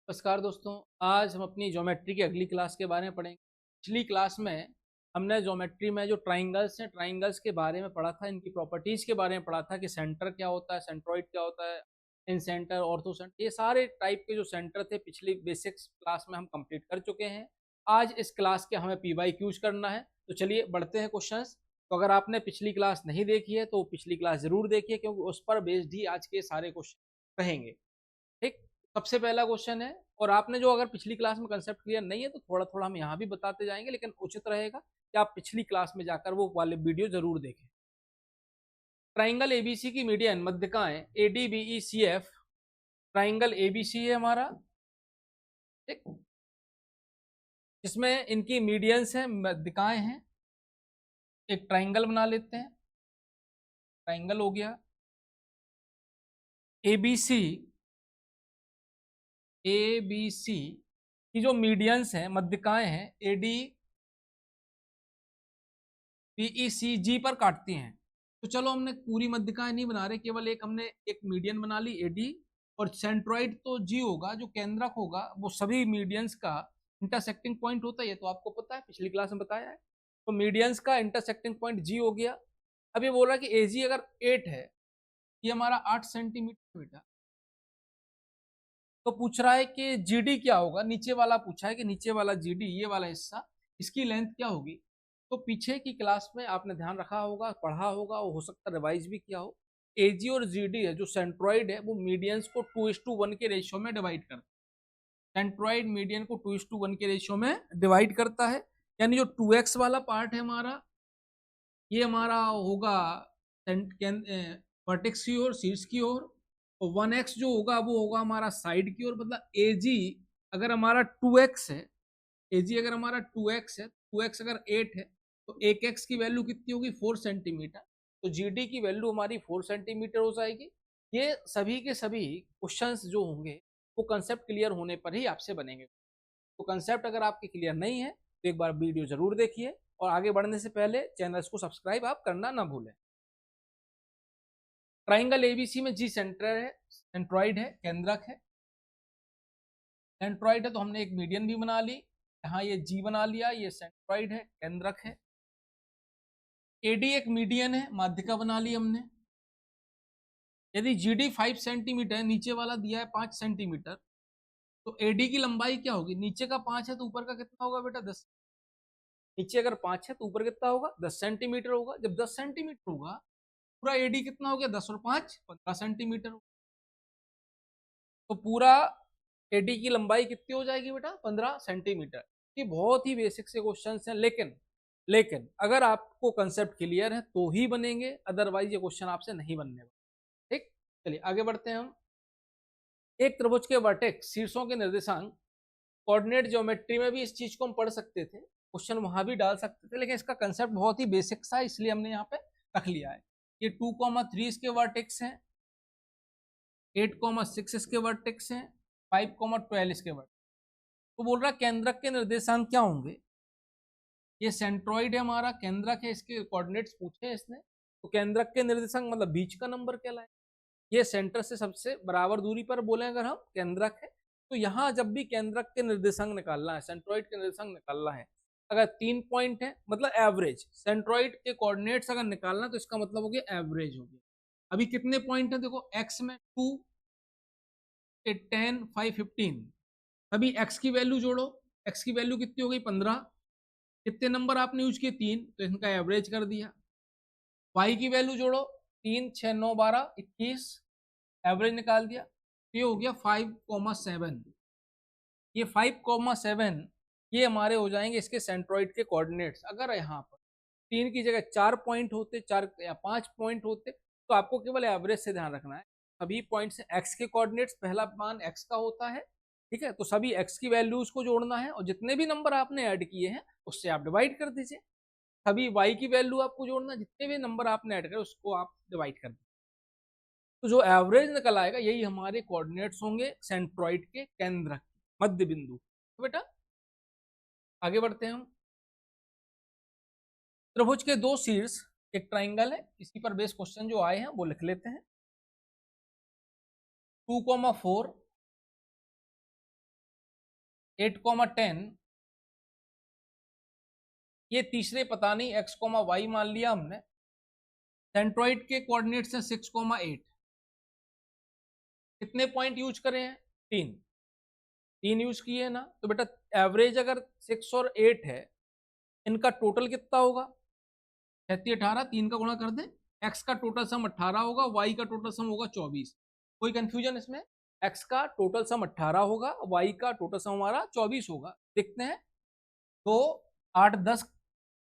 नमस्कार दोस्तों। आज हम अपनी ज्योमेट्री की अगली क्लास के बारे में पढ़ेंगे। पिछली क्लास में हमने ज्योमेट्री में जो ट्राइंगल्स हैं, ट्राइंगल्स के बारे में पढ़ा था, इनकी प्रॉपर्टीज के बारे में पढ़ा था कि सेंटर क्या होता है, सेंट्रोइड क्या होता है, इन सेंटर, ऑर्थो सेंटर, ये सारे टाइप के जो सेंटर थे पिछली बेसिक्स क्लास में हम कंप्लीट कर चुके हैं। आज इस क्लास के हमें पीवाई क्यूज करना है। तो चलिए बढ़ते हैं क्वेश्चन। तो अगर आपने पिछली क्लास नहीं देखी है तो पिछली क्लास जरूर देखिए, क्योंकि उस पर बेस्ड ही आज के सारे क्वेश्चन रहेंगे। ठीक। सबसे पहला क्वेश्चन है, और आपने जो अगर पिछली क्लास में कंसेप्ट क्लियर नहीं है तो थोड़ा थोड़ा हम यहाँ भी बताते जाएंगे, लेकिन उचित रहेगा कि आप पिछली क्लास में जाकर वो वाले वीडियो जरूर देखें। ट्राइंगल एबीसी की मीडियन मध्यकाएं ADBECF। ट्राइंगल एबीसी है हमारा, ठीक, जिसमें इनकी मीडियंस हैं, मध्यकाएं हैं। एक ट्राइंगल बना लेते हैं। ट्राइंगल हो गया एबीसी। एबीसी की जो मीडियंस हैं, मध्यकाएं हैं, ADBECG पर काटती हैं। तो चलो हमने पूरी मध्यकाएं नहीं बना रहे, केवल एक हमने एक मीडियन बना ली AD, और सेंट्रोइड तो G होगा, जो केंद्रक होगा वो सभी मीडियंस का इंटरसेक्टिंग पॉइंट होता है। ये तो आपको पता है, पिछली क्लास में बताया है। तो मीडियंस का इंटरसेक्टिंग पॉइंट G हो गया। अब ये बोल रहा है कि AG अगर 8 है, ये हमारा 8 सेंटीमीटर बेटा, तो पूछ रहा है कि जीडी क्या होगा। नीचे वाला पूछा है कि नीचे वाला जीडी, ये वाला हिस्सा, इसकी लेंथ क्या होगी। तो पीछे की क्लास में आपने ध्यान रखा होगा, पढ़ा होगा, वो हो सकता है रिवाइज भी किया हो। एजी और जीडी है जो सेंट्रॉइड है, वो मीडियंस को 2:1 के रेशियो में डिवाइड करता है। सेंट्रॉइड मीडियन को 2:1 के रेशियो में डिवाइड करता है। यानी जो 2x वाला पार्ट है हमारा, ये हमारा होगा वर्टेक्स की ओर, शीर्ष की ओर। और 1x जो होगा वो होगा हमारा साइड की ओर। मतलब एजी अगर हमारा 2x है, एजी अगर हमारा 2x है, 2x अगर 8 है, तो 1x की वैल्यू कितनी होगी, 4 सेंटीमीटर। तो जीडी की वैल्यू हमारी 4 सेंटीमीटर हो जाएगी। ये सभी के सभी क्वेश्चंस जो होंगे वो कंसेप्ट क्लियर होने पर ही आपसे बनेंगे। तो कंसेप्ट अगर आपके क्लियर नहीं है तो एक बार वीडियो जरूर देखिए, और आगे बढ़ने से पहले चैनल को सब्सक्राइब आप करना ना भूलें। ट्राइंगल एबीसी में जी सेंटर है, सेंट्रॉइड है, केंद्रक है। सेंट्रॉइड है तो हमने एक मीडियन भी बना ली, यहाँ ये जी बना लिया, ये सेंट्रॉइड है, केंद्रक है। एडी एक मीडियन है, माध्यिका बना ली हमने। यदि जीडी 5 सेंटीमीटर, नीचे वाला दिया है 5 सेंटीमीटर, तो एडी की लंबाई क्या होगी, नीचे का 5 है तो ऊपर का कितना होगा बेटा, 10। नीचे अगर 5 है तो ऊपर कितना होगा, 10 सेंटीमीटर होगा। जब 10 सेंटीमीटर होगा, पूरा एडी कितना हो गया, 10 और 5 15 सेंटीमीटर होगा। तो पूरा एडी की लंबाई कितनी हो जाएगी बेटा, 15 सेंटीमीटर। ये बहुत ही बेसिक से क्वेश्चन हैं, लेकिन अगर आपको कंसेप्ट क्लियर है तो ही बनेंगे, अदरवाइज ये क्वेश्चन आपसे नहीं बनने वाले। ठीक, चलिए आगे बढ़ते हैं हम। एक त्रिभुज के वर्टेक्स, शीर्षों के निर्देशांक, कोऑर्डिनेट ज्योमेट्री में भी इस चीज को हम पढ़ सकते थे, क्वेश्चन वहां भी डाल सकते थे, लेकिन इसका कंसेप्ट बहुत ही बेसिक सा, इसलिए हमने यहाँ पे रख लिया है। ये 2,3 इसके वर्टेक्स हैं, 8,6 इसके वर्टेक्स हैं, 5,12 इसके वर्टेक्स। तो बोल रहा है केंद्रक के निर्देशांक क्या होंगे। ये सेंट्रॉइड है हमारा, केंद्रक है, इसके कोऑर्डिनेट्स पूछे हैं इसने। तो केंद्रक के निर्देशांक मतलब बीच का नंबर कहलाए। ये सेंटर से सबसे बराबर दूरी पर बोले अगर हम केंद्रक है, तो यहाँ जब भी केंद्रक के निर्देशांक निकालना है, सेंट्रॉइड के निर्देशांक निकालना है, अगर 3 पॉइंट है मतलब एवरेज, सेंट्रॉइड के कोऑर्डिनेट्स अगर निकालना तो इसका मतलब हो गया एवरेज हो गया। अभी कितने पॉइंट है देखो, एक्स में 2, 10, 5, 15। अभी एक्स की वैल्यू जोड़ो, एक्स की वैल्यू कितनी हो गई, 15। कितने नंबर आपने यूज किए, 3, तो इनका एवरेज कर दिया। वाई की वैल्यू जोड़ो, 3, 6, 9, 12, 21, एवरेज निकाल दिया। ये हो गया 5,7। ये 5,7 ये हमारे हो जाएंगे इसके सेंट्रॉइड के कोऑर्डिनेट्स। अगर यहाँ पर 3 की जगह 4 पॉइंट होते, 4 या 5 पॉइंट होते, तो आपको केवल एवरेज से ध्यान रखना है। सभी पॉइंट से एक्स के कोऑर्डिनेट्स, पहला मान एक्स का होता है, ठीक है। तो सभी एक्स की वैल्यूज को जोड़ना है, और जितने भी नंबर आपने ऐड किए हैं उससे आप डिवाइड कर दीजिए। सभी वाई की वैल्यू आपको जोड़ना, जितने भी नंबर आपने ऐड करे उसको आप डिवाइड कर दीजिए। तो जो एवरेज निकल आएगा यही हमारे कोऑर्डिनेट्स होंगे सेंट्रॉइड के केंद्र, मध्य बिंदु। तो बेटा आगे बढ़ते हैं हम। त्रिभुज के दो शीर्ष एक ट्राइंगल है, इसी पर बेस क्वेश्चन जो आए हैं वो लिख लेते हैं। 2,4 8,10, ये तीसरे पता नहीं x,y मान लिया हमने। सेंट्रॉइड के कोऑर्डिनेट्स हैं 6,8। कितने पॉइंट यूज करे हैं? 3 यूज किए ना। तो बेटा एवरेज अगर 6 और 8 है, इनका टोटल कितना होगा? 36, 18, 3 का गुणा कर दे। x का टोटल सम 18 होगा, y का टोटल सम होगा 24। कोई कंफ्यूजन इसमें? x का टोटल सम 18 होगा, y का टोटल सम हमारा 24 होगा। देखते हैं। तो 8, 10,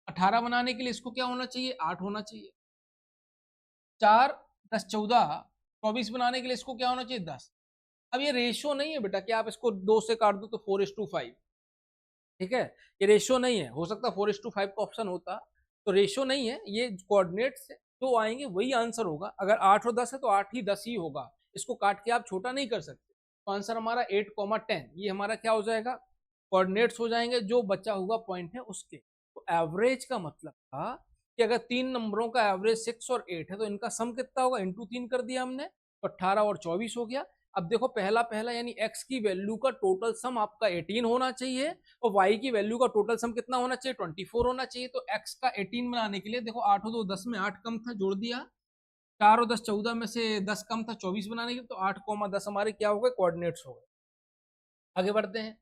18 बनाने के लिए इसको क्या होना चाहिए? 8 होना चाहिए। 4, 10, 14, 24 बनाने के लिए इसको क्या होना चाहिए? 10। अब ये रेशियो नहीं है बेटा कि आप इसको 2 से काट दो तो 4:5। ठीक है, ये रेशियो नहीं है। हो सकता है 4:5 का ऑप्शन होता, तो रेशियो नहीं है। ये कोऑर्डिनेट्स जो आएंगे वही आंसर होगा। अगर 8 और 10 है तो 8 ही 10 ही होगा। इसको काट के आप छोटा नहीं कर सकते। तो आंसर हमारा 8,10 ये हमारा क्या हो जाएगा? कोऑर्डिनेट्स हो जाएंगे, जो बचा हुआ पॉइंट है उसके। तो एवरेज का मतलब था कि अगर 3 नंबरों का एवरेज 6 और 8 है तो इनका सम कितना होगा? इंटू 3 कर दिया हमने, तो 18 और 24 हो गया। अब देखो पहला पहला यानी x की वैल्यू का टोटल सम आपका 18 होना चाहिए और y की वैल्यू का टोटल सम कितना होना चाहिए? 24 होना चाहिए। तो x का 18 बनाने के लिए देखो 8 और 2 10 में 8 कम था, जोड़ दिया। 4 और 10 14 में से 10 कम था, 24 बनाने के लिए। तो 8,10 हमारे क्या हो गए? कोऑर्डिनेट्स हो गए। आगे बढ़ते हैं।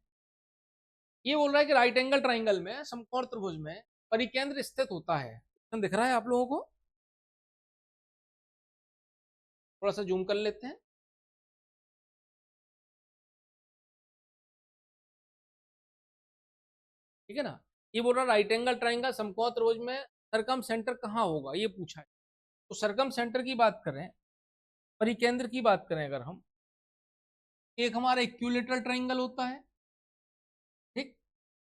ये बोल रहा है कि राइट एंगल ट्राइंगल में समकोण त्रिभुज में परिकेंद्र स्थित होता है। दिख रहा है आप लोगों को? थोड़ा सा जूम कर लेते हैं। ठीक है ना। ये बोल रहा राइट एंगल ट्राइंगल समकोण त्रिभुज में सरकम सेंटर कहाँ होगा, ये पूछा है। तो सरकम सेंटर की बात करें, परिकेंद्र की बात करें अगर हम, एक हमारा इक्विलेटरल ट्राइंगल होता है। ठीक,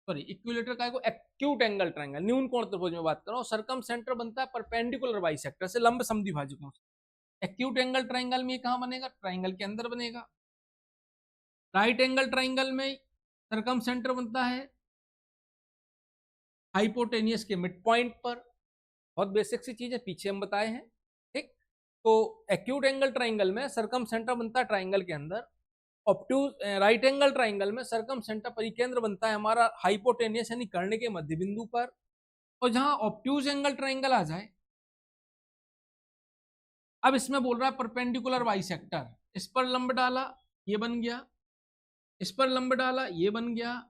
सॉरी इक्विलेटर का एक्यूट एंगल ट्राइंगल, न्यून कोण त्रिभुज में बात कर रहा हूँ। सरकम सेंटर बनता है परपेंडिकुलर बाइसेक्टर से, लंब समद्विभाजकों से। एक्यूट एंगल ट्राइंगल में कहाँ बनेगा? ट्राइंगल के अंदर बनेगा। राइट एंगल ट्राइंगल में सरकम सेंटर बनता है हाइपोटेनियस के मिड पॉइंट पर। बहुत बेसिक सी चीज है, पीछे हम बताए हैं। ठीक, तो एक्यूट एंगल ट्राइंगल में सरकम सेंटर बनता है ट्राइंगल के अंदर। ऑब्ट्यूज राइट एंगल ट्राइंगल में सरकम सेंटर परिकेंद्र बनता है हमारा हाइपोटेनियस यानी कर्ण के मध्य बिंदु पर। और जहां ऑब्ट्यूज एंगल ट्राइंगल आ जाए, अब इसमें बोल रहा है परपेंडिकुलर बाइसेक्टर। इस पर लंब डाला, ये बन गया। इस पर लंब डाला, ये बन गया।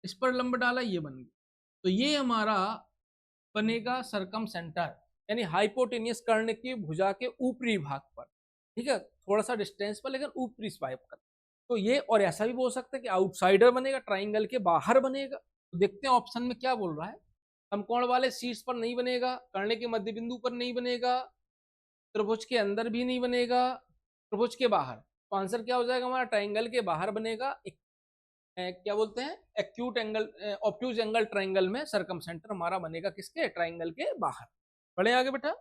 इस पर लंब डाला, ये बन गया। तो ये हमारा बनेगा सरकम सेंटर, यानी हाइपोटेनियस कर्ण की भुजा के ऊपरी भाग पर। ठीक है, थोड़ा सा डिस्टेंस पर लेकिन ऊपरी स्वाइप पर। तो ये, और ऐसा भी बोल सकते हैं कि आउटसाइडर बनेगा, ट्राइंगल के बाहर बनेगा। तो देखते हैं ऑप्शन में क्या बोल रहा है। समकोण वाले शीर्ष पर नहीं बनेगा, कर्ण के मध्य बिंदु पर नहीं बनेगा, त्रिभुज के अंदर भी नहीं बनेगा, त्रिभुज के बाहर। तो आंसर क्या हो जाएगा हमारा? ट्राइंगल के बाहर बनेगा। क्या बोलते हैं? Acute angle, obtuse angle triangle में सरकम सेंटर हमारा बनेगा किसके? ट्राइंगल के बाहर। बढ़े आगे बेटा।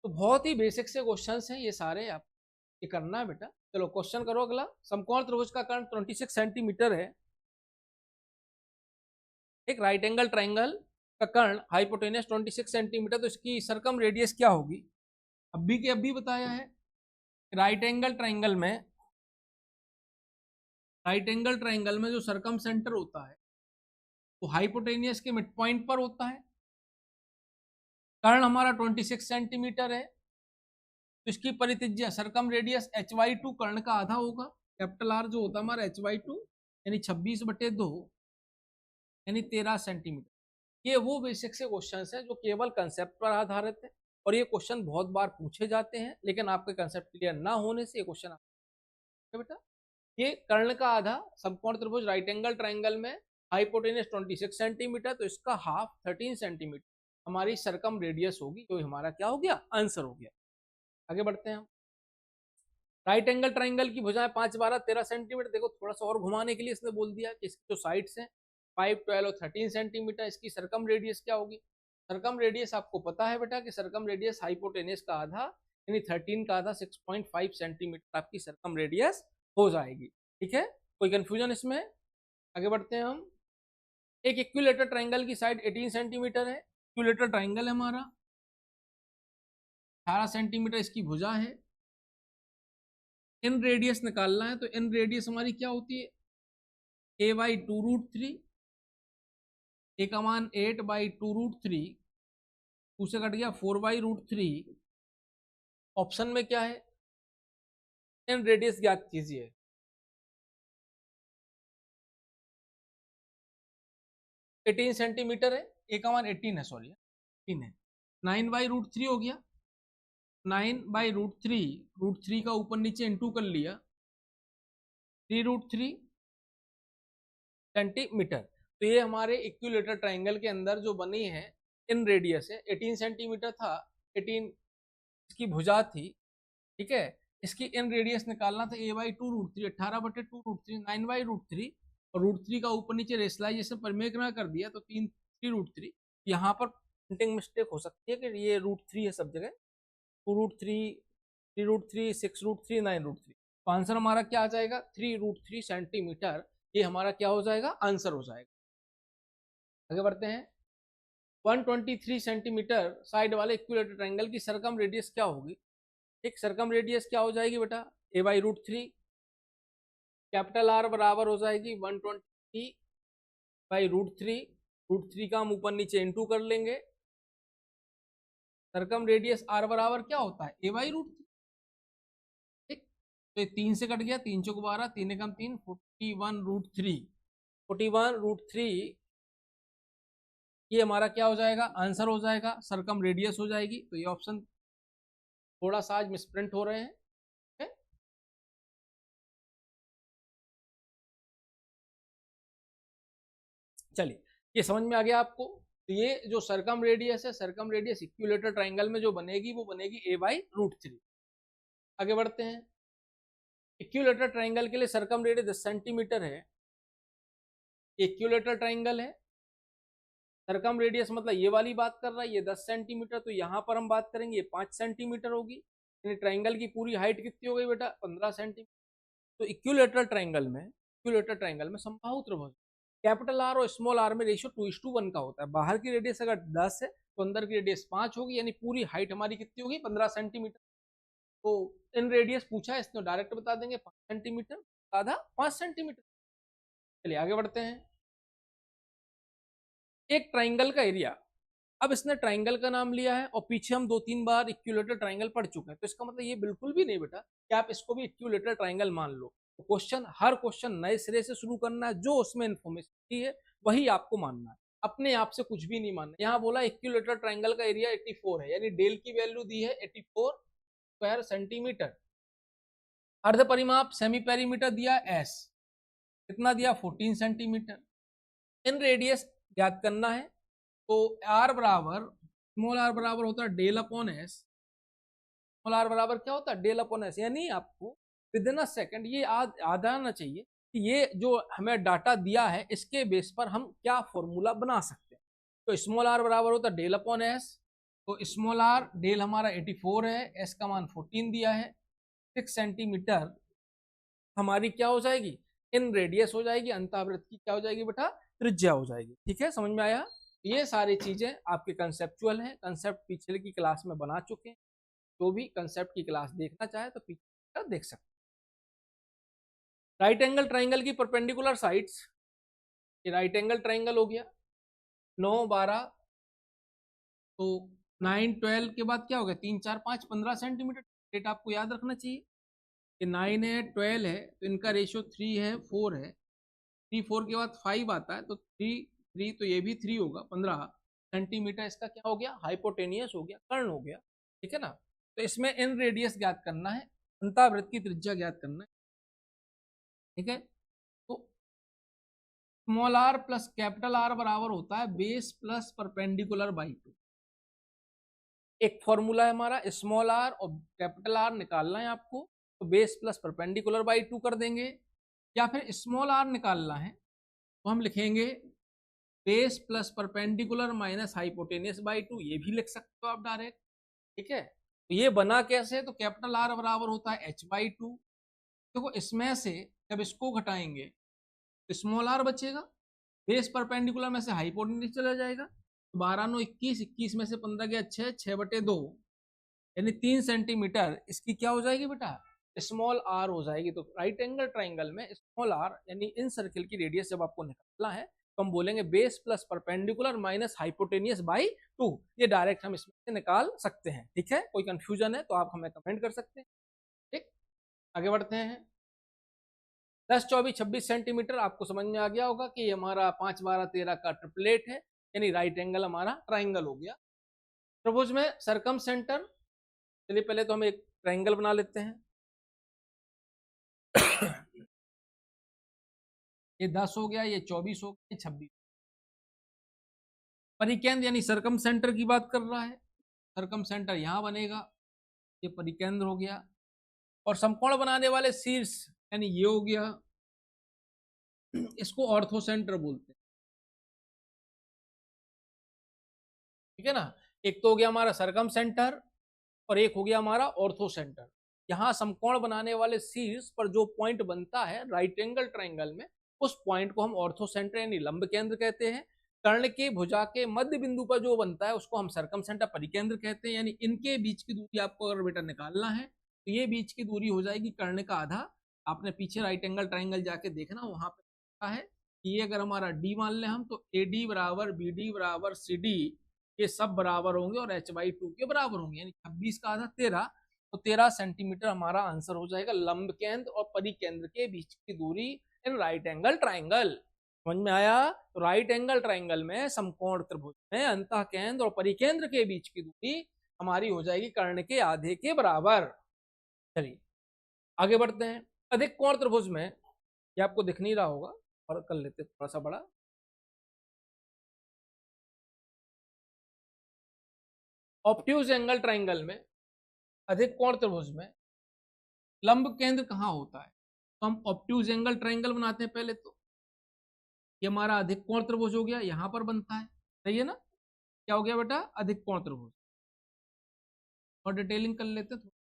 तो बहुत ही बेसिक से क्वेश्चंस हैं ये सारे, आप ये करना है बेटा। चलो क्वेश्चन करो अगला। समकोण त्रिभुज का कर्ण 26 सेंटीमीटर है। एक राइट एंगल ट्राइंगल का कर्ण हाइपोटेनियस 26 सेंटीमीटर, तो इसकी सरकम रेडियस क्या होगी? अभी के अभी बताया है। राइट एंगल ट्राइंगल में, राइट एंगल ट्राइंगल में जो सरकम सेंटर होता है वो हाइपोटेनियस के मिड पॉइंट पर होता है। कर्ण हमारा 26 सेंटीमीटर है, तो इसकी परित्रिज्या सरकम रेडियस hy2 कर्ण का आधा होगा। कैपिटल आर जो होता है हमारा hy2 यानी 26/2 यानी 13 सेंटीमीटर। ये वो बेसिक से क्वेश्चन है जो केवल कंसेप्ट पर आधारित है, और ये क्वेश्चन बहुत बार पूछे जाते हैं, लेकिन आपके कंसेप्ट क्लियर ना होने से ये क्वेश्चन बेटा। ये कर्ण का आधा समकोण त्रिभुज राइट एंगल ट्राइंगल में हाइपोटेनियस 26 सेंटीमीटर, तो इसका हाफ 13 सेंटीमीटर हमारी सरकम रेडियस होगी, तो हमारा क्या हो गया? आंसर हो गया। आगे बढ़ते हैं हम। राइट एंगल ट्राइंगल की भुजाएं 5, 12, 13 सेंटीमीटर। देखो थोड़ा सा और घुमाने के लिए इसने बोल दिया कि इसकी जो साइड्स हैं 5, 12 और 13 सेंटीमीटर, इसकी सरकम रेडियस क्या होगी? सरकम रेडियस आपको पता है बेटा कि सरकम रेडियस हाइपोटेनियस का आधा यानी 13 का आधा 6.5 सेंटीमीटर आपकी सरकम रेडियस हो जाएगी। ठीक है, कोई कंफ्यूजन इसमें? आगे बढ़ते हैं हम। एक इक्विलेटर ट्राइंगल की साइड 18 सेंटीमीटर है। इक्विलेटर ट्राइंगल है हमारा, 18 सेंटीमीटर इसकी भुजा है। इन रेडियस निकालना है, तो इन रेडियस हमारी क्या होती है? a बाई 2√3, a का मान 8/2√3, 2 से कट गया 4/√3। ऑप्शन में क्या है, इन रेडियस ज्ञात कीजिए। एटीन सेंटीमीटर है, ए का मान 18 है, सॉरी 18 है। 9/√3 हो गया, 9/√3, √3 का ऊपर नीचे इंटू कर लिया, 3√3 सेंटीमीटर। तो ये हमारे इक्विलेटर ट्राइंगल के अंदर जो बनी है इन रेडियस है, 18 सेंटीमीटर था, 18 इसकी भुजा थी, ठीक है। इसकी इन रेडियस निकालना था a/2√3, 18/2√3, 9/√3, और √3 का ऊपर नीचे रेशलाइजेशन परिमेय कर दिया तो 3√3। यहाँ पर प्रिंटिंग मिस्टेक हो सकती है कि ये √3 है सब जगह, 2√3, 3√3, 6√3, 9√3। तो आंसर हमारा क्या आ जाएगा, 3√3 सेंटीमीटर। ये हमारा क्या हो जाएगा, आंसर हो जाएगा। आगे बढ़ते हैं। 123 सेंटीमीटर साइड वाले इक्विलेटर ट्रायंगल की सरकम रेडियस क्या होगी। एक सरकम रेडियस क्या हो जाएगी बेटा, a/√3, कैपिटल R बराबर हो जाएगी 123/√3, √3 का हम ऊपर नीचे इंटू कर लेंगे। सरकम रेडियस R बराबर क्या होता है, a/√3, ठीक। तो 3 से कट गया, 3 चौक 12, 3 एकम 3, 41√3, 41√3 ये हमारा क्या हो जाएगा, आंसर हो जाएगा, सरकम रेडियस हो जाएगी। तो ये ऑप्शन थोड़ा सा आज मिसप्रिंट हो रहे हैं, है? चलिए ये समझ में आ गया आपको। तो ये जो सरकम रेडियस है, सरकम रेडियस इक्विलेटर ट्राइंगल में जो बनेगी वो बनेगी a/√3। आगे बढ़ते हैं। इक्विलेटर ट्राइंगल के लिए सरकम रेडियस 10 सेंटीमीटर है, इक्विलेटर ट्राइंगल है, सरकम रेडियस मतलब ये वाली बात कर रहा है, ये 10 सेंटीमीटर। तो यहाँ पर हम बात करेंगे ये 5 सेंटीमीटर होगी, यानी ट्राइंगल की पूरी हाइट कितनी हो गई बेटा, 15 सेंटीमीटर। तो इक्विलेटरल ट्राइंगल में समबाहु त्रिभुज कैपिटल आर और स्मॉल आर में रेशियो 2:1 का होता है। बाहर की रेडियस अगर 10 है तो अंदर की रेडियस 5 होगी, यानी पूरी हाइट हमारी कितनी होगी, 15 सेंटीमीटर। तो इन रेडियस पूछा है, इसमें डायरेक्ट बता देंगे 5 सेंटीमीटर, आधा 5 सेंटीमीटर। चलिए आगे बढ़ते हैं। एक ट्राइंगल का एरिया, अब इसने ट्राइंगल का नाम लिया है और पीछे हम 2-3 बार इक्विलेटर ट्राइंगल पढ़ चुके हैं, तो इसका मतलब ये बिल्कुल भी नहीं बेटा कि आप इसको भी इक्विलेटर ट्राइंगल मान लो। तो क्वेश्चन, हर क्वेश्चन नए सिरे से शुरू करना है, जो उसमें इन्फॉर्मेशन दी है वही आपको मानना है, अपने आप से कुछ भी नहीं मानना। यहाँ बोला इक्विलेटर ट्राइंगल का एरिया 84 है, यानी डेल की वैल्यू दी है 84 स्क्वायर सेंटीमीटर। अर्ध परिमाप सेमी पेरीमीटर दिया एस, कितना दिया 14 सेंटीमीटर। इन रेडियस ज्ञात करना है, तो आर बराबर, स्मॉल आर बराबर होता है del upon s, small r बराबर क्या होता है, डेल अपॉन एस। यानी आपको विद इन अ सेकंड ये याद आना चाहिए कि ये जो हमें डाटा दिया है इसके बेस पर हम क्या फॉर्मूला बना सकते हैं। तो स्मॉल आर बराबर होता है डेल अपॉन एस, तो स्मॉल आर डेल हमारा 84 है, एस का मान 14 दिया है, 6 सेंटीमीटर हमारी क्या हो जाएगी, इन रेडियस हो जाएगी, अंतःवृत्त की क्या हो जाएगी बेटा, त्रिज्या हो जाएगी। ठीक है, समझ में आया। ये सारी चीजें आपके कंसेप्चुअल हैं, कंसेप्ट पिछले की क्लास में बना चुके हैं, जो भी कंसेप्ट की क्लास देखना चाहे तो पीछे देख सकते हैं। राइट एंगल ट्राइंगल की परपेंडिकुलर साइड्स, ये राइट एंगल ट्राइंगल हो गया, 9, 12, तो 9, 12 के बाद क्या हो गया, 3, 4, 5, 15 सेंटीमीटर। डेट आपको याद रखना चाहिए कि 9 है, 12 है, तो इनका रेशियो 3 है, 4 है, 3, 4 के बाद 5 आता है, तो 3, 3, तो ये भी 3 होगा, 15 सेंटीमीटर इसका क्या हो गया, हाइपोटेनियस हो गया, कर्ण हो गया। ठीक है ना। तो इसमें इन रेडियस ज्ञात करना है, अंतःवृत्त की त्रिज्या ज्ञात करना है। ठीक है, तो small r plus capital R बराबर होता है बेस प्लस परपेंडिकुलर बाई 2। एक फॉर्मूला है हमारा, स्मॉल आर और कैपिटल आर निकालना है आपको, तो बेस प्लस परपेंडिकुलर बाई 2 कर देंगे, या फिर स्मॉल आर निकालना है तो हम लिखेंगे base plus perpendicular minus hypotenuse by 2, ये भी लिख सकते हो आप डायरेक्ट। ठीक है, तो ये बना कैसे, तो कैपिटल आर बराबर होता है h/2। देखो इसमें से जब इसको घटाएंगे तो स्मॉल आर बचेगा, बेस परपेंडिकुलर में से हाइपोटेनियस चला जाएगा, तो 12, 9, 21, 21 में से 15 गया 6, 6/2, यानी 3 सेंटीमीटर इसकी क्या हो जाएगी बेटा, स्मॉल आर हो जाएगी। तो राइट एंगल ट्राइंगल में स्मॉल आर यानी इन सर्किल की रेडियस जब आपको निकालना है तो हम बोलेंगे base plus perpendicular minus hypotenuse by 2। ये डायरेक्ट हम इसमें से निकाल सकते हैं। ठीक है, कोई कंफ्यूजन है तो आप हमें कमेंट कर सकते हैं। ठीक, आगे बढ़ते हैं। 10, 24, 26 सेंटीमीटर आपको समझ में आ गया होगा कि हमारा 5, 12, 13 का ट्रिपलेट है, यानी राइट एंगल हमारा ट्राइंगल हो गया। त्रिभुज में सरकम सेंटर, चलिए पहले तो हम एक ट्राइंगल बना लेते हैं। ये 10 हो गया, ये 24 हो गया, ये 26। परिकेंद्र यानी सरकम सेंटर की बात कर रहा है, सरकम सेंटर यहां बनेगा, ये परिकेंद्र हो गया। और समकोण बनाने वाले शीर्ष यानी ये हो गया, इसको ऑर्थो सेंटर बोलते हैं। ठीक है ना, एक तो हो गया हमारा सरकम सेंटर और एक हो गया हमारा ऑर्थो सेंटर। यहां समकोण बनाने वाले शीर्ष पर जो पॉइंट बनता है राइट एंगल ट्राइंगल में, उस पॉइंट को हम ऑर्थो सेंटर यानी लंब केंद्र कहते हैं। कर्ण के भुजा के मध्य बिंदु पर जो बनता है उसको हम सरकम सेंटर परिकेंद्र कहते हैं। यानी इनके बीच की दूरी आपको अगर बेटा निकालना है तो ये बीच की दूरी हो जाएगी कर्ण का आधा। आपने पीछे राइट एंगल ट्राइंगल जाके देखना, वहां पे लिखा है कि ये अगर हमारा डी मान लें हम, तो ए डी बराबर बी डी बराबर सी डी, ये सब बराबर होंगे और h/2 के बराबर होंगे। यानी 26 का आधा 13, तो 13 सेंटीमीटर हमारा आंसर हो जाएगा लंब केंद्र और परिकेंद्र के बीच की दूरी इन राइट एंगल ट्राइंगल। समझ में आया? तो राइट एंगल ट्राइंगल में समकोण त्रिभुज में अंतः केंद्र और परिकेंद्र के बीच की दूरी हमारी हो जाएगी कर्ण के आधे के बराबर। चलिए आगे बढ़ते हैं। अधिक कोण त्रिभुज में, ये आपको दिख नहीं रहा होगा और कर लेते थोड़ा सा बड़ा। ऑब्ट्यूज एंगल ट्राइंगल में, अधिक कोण त्रिभुज में लंब केंद्र कहाँ होता है? तो हम ऑब्ट्यूज एंगल ट्राइंगल बनाते हैं पहले। तो ये हमारा अधिक कोण त्रिभुज हो गया, यहां पर बनता है, सही है ना? क्या हो गया बेटा? अधिक कोण त्रिभुज। और डिटेलिंग कर लेते हैं।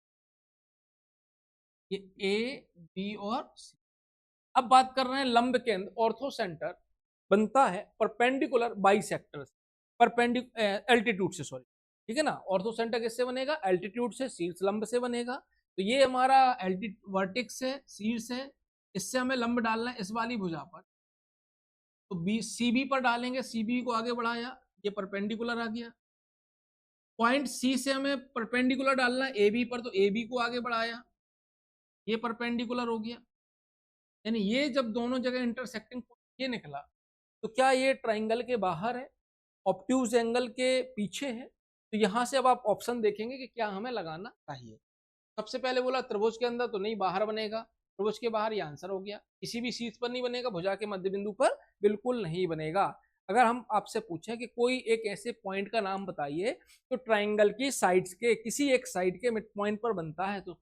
ये ए बी और सी। अब बात कर रहे हैं लंब केंद्र ऑर्थो सेंटर बनता है परपेंडिकुलर बाइसेक्टर से, एल्टीट्यूड से, सॉरी। ठीक है ना, ऑर्थो सेंटर किससे बनेगा? एल्टीट्यूड से, शीर्ष लंब से बनेगा। तो ये हमारा वर्टिक्स है, शीर्ष है, इससे हमें लंब डालना है इस वाली भुजा पर, तो बी सी बी पर डालेंगे, सी बी को आगे बढ़ाया, ये परपेंडिकुलर आ गया। पॉइंट सी से हमें परपेंडिकुलर डालना है ए बी पर, तो ए बी को आगे बढ़ाया, ये परपेंडिकुलर हो गया। यानी ये जब दोनों जगह इंटरसेक्टिंग ये निकला, तो क्या ये ट्राइंगल के बाहर है, ऑब्ट्यूज एंगल के पीछे है? तो यहां से अब आप ऑप्शन देखेंगे कि क्या हमें लगाना चाहिए। सबसे पहले बोला त्रिभुज के अंदर, तो नहीं, बाहर बनेगा। त्रिभुज के बाहर, ये आंसर हो गया। किसी भी शीर्ष पर नहीं बनेगा, भुजा के मध्य बिंदु पर बिल्कुल नहीं बनेगा। अगर हम आपसे पूछें कि कोई एक ऐसे पॉइंट का नाम बताइए तो ट्राइंगल की साइड्स के किसी एक साइड के मिड पॉइंट पर बनता है, तो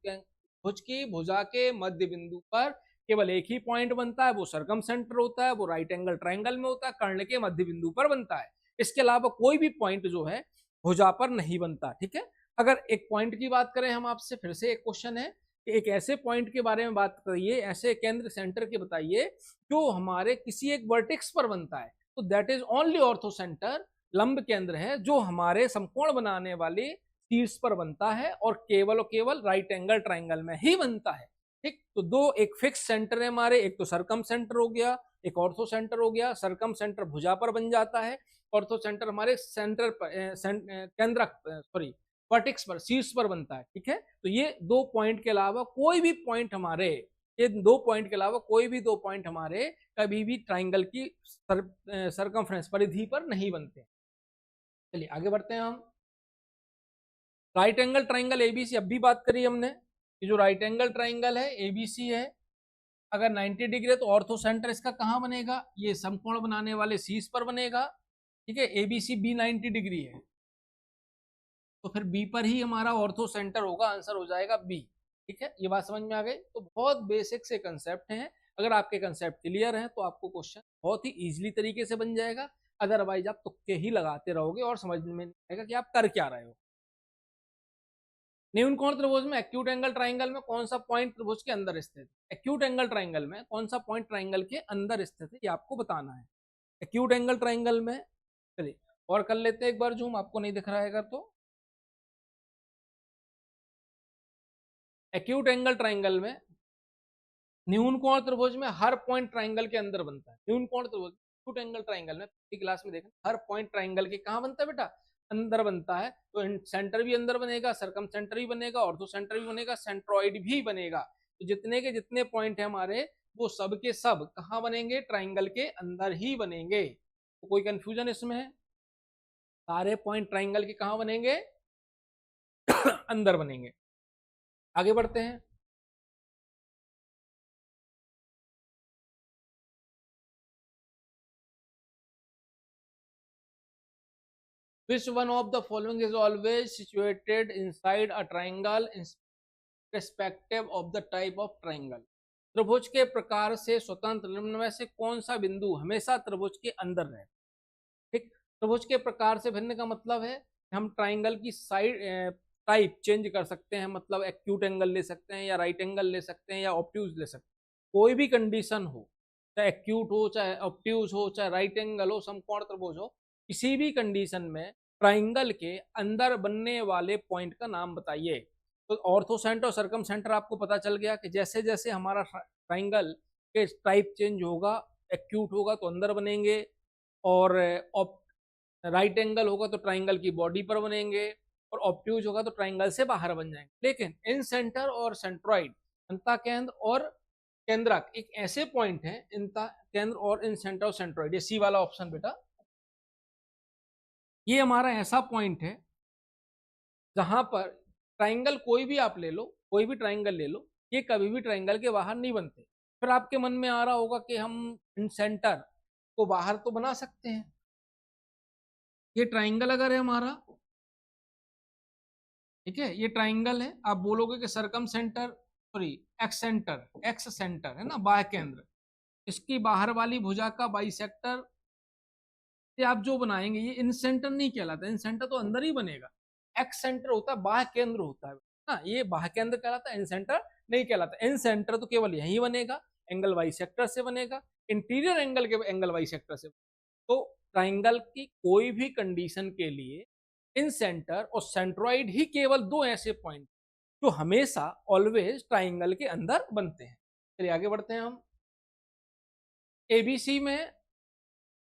भुज की भुजा के मध्य बिंदु पर केवल एक ही पॉइंट बनता है, वो सरकम सेंटर होता है, वो राइट एंगल ट्राइंगल में होता है, कर्ण के मध्य बिंदु पर बनता है। इसके अलावा कोई भी पॉइंट जो है भुजा पर नहीं बनता। ठीक है, अगर एक पॉइंट की बात करें हम आपसे, फिर से एक क्वेश्चन है कि एक ऐसे पॉइंट के बारे में बात करिए, ऐसे केंद्र सेंटर की बताइए जो हमारे किसी एक वर्टेक्स पर बनता है, तो that is only ortho centre, लंब केंद्र है जो हमारे समकोण बनाने वाले शीर्ष पर बनता है और केवल राइट एंगल ट्राइंगल में ही बनता है। ठीक, तो दो एक फिक्स सेंटर है हमारे, एक तो सरकम सेंटर हो गया, एक ऑर्थो सेंटर हो गया। सरकम सेंटर भुजा पर बन जाता है, ऑर्थो सेंटर हमारे सेंटर पर केंद्र सॉरी वर्टेक्स पर, शीर्ष पर बनता है। ठीक है, तो ये दो पॉइंट के अलावा कोई भी पॉइंट हमारे, ये दो पॉइंट के अलावा कोई भी दो पॉइंट हमारे कभी भी ट्राइंगल की सरकमफ्रेंस परिधि पर नहीं बनते। चलिए आगे बढ़ते हैं हम। राइट एंगल ट्राइंगल एबीसी, अब भी बात करी हमने कि जो राइट एंगल ट्राइंगल है एबीसी है, अगर 90 डिग्री है तो ऑर्थो सेंटर इसका कहाँ बनेगा? ये समकोण बनाने वाले शीर्ष पर बनेगा। ठीक है, एबीसी बी 90 डिग्री है, तो फिर बी पर ही हमारा ऑर्थो सेंटर होगा, आंसर हो जाएगा बी। ठीक है, ये बात समझ में आ गई? तो बहुत बेसिक से कंसेप्ट हैं, अगर आपके कंसेप्ट क्लियर हैं तो आपको क्वेश्चन बहुत ही इजीली तरीके से बन जाएगा। अदरवाइज आप तुक्के ही लगाते रहोगे और समझ में नहीं आएगा कि आप कर क्या रहे हो। न्यून कोण त्रिभुज में एक्यूट एंगल ट्राइंगल में कौन सा पॉइंट त्रिभुज के अंदर स्थित है? एक्यूट एंगल ट्राइंगल में कौन सा पॉइंट ट्राइंगल के अंदर स्थित है, ये आपको बताना है। एक्यूट एंगल ट्राइंगल में, चलिए और कर लेते हैं एक बार जूम, आपको नहीं दिख रहा है अगर तो। एक्यूट एंगल ट्राइंगल में न्यून कोण त्रिभुज में हर पॉइंट ट्राइंगल के अंदर बनता है। न्यून कोण त्रिभुज एक्यूट एंगल ट्राइंगल में पिछली क्लास में देखा, हर पॉइंट ट्राइंगल के कहाँ बनता है बेटा, अंदर बनता है। तो सेंटर भी अंदर बनेगा, सरकम सेंटर भी बनेगा, ऑर्थो सेंटर भी बनेगा, सेंट्रॉइड भी बनेगा। तो जितने के जितने पॉइंट है हमारे, वो सब के सब कहाँ बनेंगे, ट्राइंगल के अंदर ही बनेंगे। तो कोई कंफ्यूजन इसमें है? सारे पॉइंट ट्राइंगल के कहाँ बनेंगे, अंदर बनेंगे। आगे बढ़ते हैं। Which one of the following is always situated inside a triangle irrespective of the type of triangle? त्रिभुज के प्रकार से स्वतंत्र निम्न में से कौन सा बिंदु हमेशा त्रिभुज के अंदर रहे? ठीक, त्रिभुज के प्रकार से भिन्न का मतलब है हम ट्राइंगल की साइड टाइप चेंज कर सकते हैं, मतलब एक्यूट एंगल ले सकते हैं, या राइट एंगल ले सकते हैं, या ऑब्ट्यूज ले सकते हैं। कोई भी कंडीशन हो, चाहे एक्यूट हो, चाहे ऑब्ट्यूज हो, चाहे राइट एंगल हो, समकोण त्रिभुज हो, किसी भी कंडीशन में ट्राइंगल के अंदर बनने वाले पॉइंट का नाम बताइए। तो ऑर्थो सेंटर और सरकम सेंटर आपको पता चल गया कि जैसे जैसे हमारा ट्राइंगल के टाइप चेंज होगा, एक्यूट होगा तो अंदर बनेंगे, और राइट एंगल होगा तो ट्राइंगल की बॉडी पर बनेंगे, और ऑब्ट्यूज होगा तो ट्राइंगल से बाहर बन जाएंगे। लेकिन इन सेंटर और सेंट्रॉइड, अंता केंद्र और केंद्रक एक ऐसे पॉइंट है, इंता केंद्र और इन सेंटर और सेंट्रॉइड, ये सी वाला ऑप्शन बेटा, ये हमारा ऐसा पॉइंट है जहां पर ट्राइंगल कोई भी आप ले लो, कोई भी ट्राइंगल ले लो, ये कभी भी ट्राइंगल के बाहर नहीं बनते। फिर आपके मन में आ रहा होगा कि हम इन सेंटर को बाहर तो बना सकते हैं। ये ट्राइंगल अगर है हमारा, ठीक है, ये ट्राइंगल है, आप बोलोगे कि circumcentre, sorry excentre, excentre है ना, बाह्य केंद्र, इसकी बाहर वाली भुजा का बाइसेक्टर, ये आप जो बनाएंगे ये इन सेंटर नहीं कहलाता, इन सेंटर तो अंदर ही बनेगा। एक्स सेंटर होता है, बाह्य केंद्र होता है ना, ये बाह्य केंद्र कहलाता है, इन सेंटर नहीं कहलाता। इन सेंटर तो केवल यही बनेगा, एंगल बाइसेक्टर से बनेगा, इंटीरियर एंगल के एंगल बाइसेक्टर से। तो ट्राइंगल की कोई भी कंडीशन के लिए इन सेंटर और सेंट्रॉइड ही केवल दो ऐसे पॉइंट जो हमेशा ऑलवेज ट्राइंगल के अंदर बनते हैं। चलिए आगे बढ़ते हैं हम। एबीसी में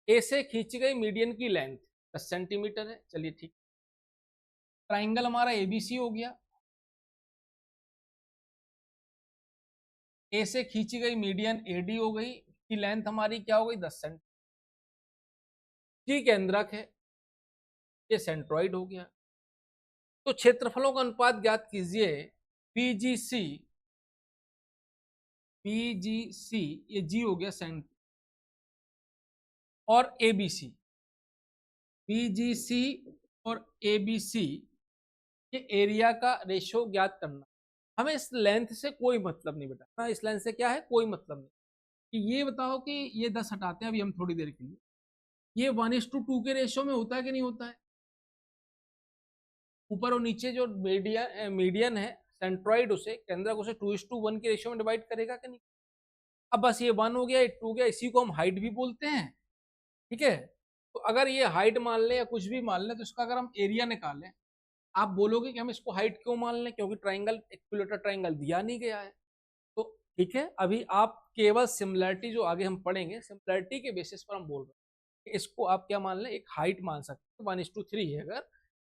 ए से खींची गई मीडियन की लेंथ 10 सेंटीमीटर है। चलिए ठीक, ट्राइंगल हमारा एबीसी हो गया, ए से खींची गई मीडियन एडी हो गई, की लेंथ हमारी क्या हो गई 10 सेंटीमीटर। सी केंद्रक है, ये सेंट्रॉइड हो गया। तो क्षेत्रफलों का अनुपात ज्ञात कीजिए। बीजीसी, बीजीसी ये जी हो गया सेंट, और एबीसी, बीजीसी और एबीसी के एरिया का रेशियो ज्ञात करना। हमें इस लेंथ से कोई मतलब नहीं बेटा, इस लेंथ से क्या है, कोई मतलब नहीं। कि ये बताओ कि ये 10 हटाते हैं अभी हम थोड़ी देर के लिए, ये 1:2 के रेशियो में होता है कि नहीं होता है? ऊपर और नीचे जो मीडियन है सेंट्रॉइड, उसे केंद्रक उसे 2:1 के रेशियो में डिवाइड करेगा कि नहीं? अब बस ये 1 हो गया, ये 2 हो गया, इसी को हम हाइट भी बोलते हैं। ठीक है, तो अगर ये हाइट मान लें या कुछ भी मान लें, तो इसका अगर हम एरिया निकालें, आप बोलोगे कि हम इसको हाइट क्यों मान लें, क्योंकि ट्राइंगल इक्विलेटरल ट्राइंगल दिया नहीं गया है। तो ठीक है, अभी आप केवल सिमिलरिटी जो आगे हम पढ़ेंगे, सिमिलरिटी के बेसिस पर हम बोल रहे हैं कि इसको आप क्या मान लें, एक हाइट मान सकते हैं, 1:3 है अगर,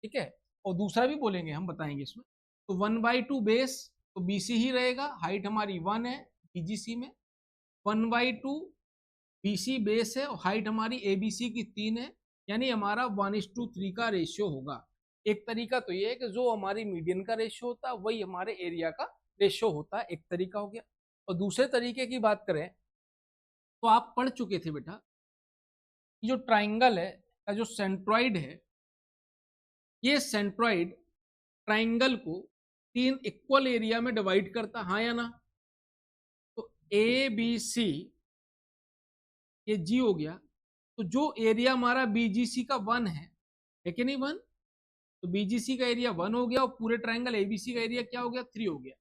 ठीक है। और दूसरा भी बोलेंगे, हम बताएंगे इसमें। तो 1/2 बेस, तो बीसी ही रहेगा, हाइट हमारी 1 है बीजीसी में, 1/2 बीसी बेस है, और हाइट हमारी एबीसी की 3 है, यानी हमारा 1:3 का रेशियो होगा। एक तरीका तो ये है कि जो हमारी मीडियन का रेशियो होता है वही हमारे एरिया का रेशियो होता है, एक तरीका हो गया। और दूसरे तरीके की बात करें तो आप पढ़ चुके थे बेटा, जो ट्राइंगल है का जो सेंट्रॉइड है, ये सेंट्रॉइड ट्राइंगल को 3 इक्वल एरिया में डिवाइड करता, हाँ या ना? तो ए बी सी ये जी हो गया, तो जो एरिया हमारा बीजीसी का 1 है कि नहीं 1? तो बीजीसी का एरिया 1 हो गया, और पूरे ट्राइंगल एबीसी का एरिया क्या हो गया, 3 हो गया।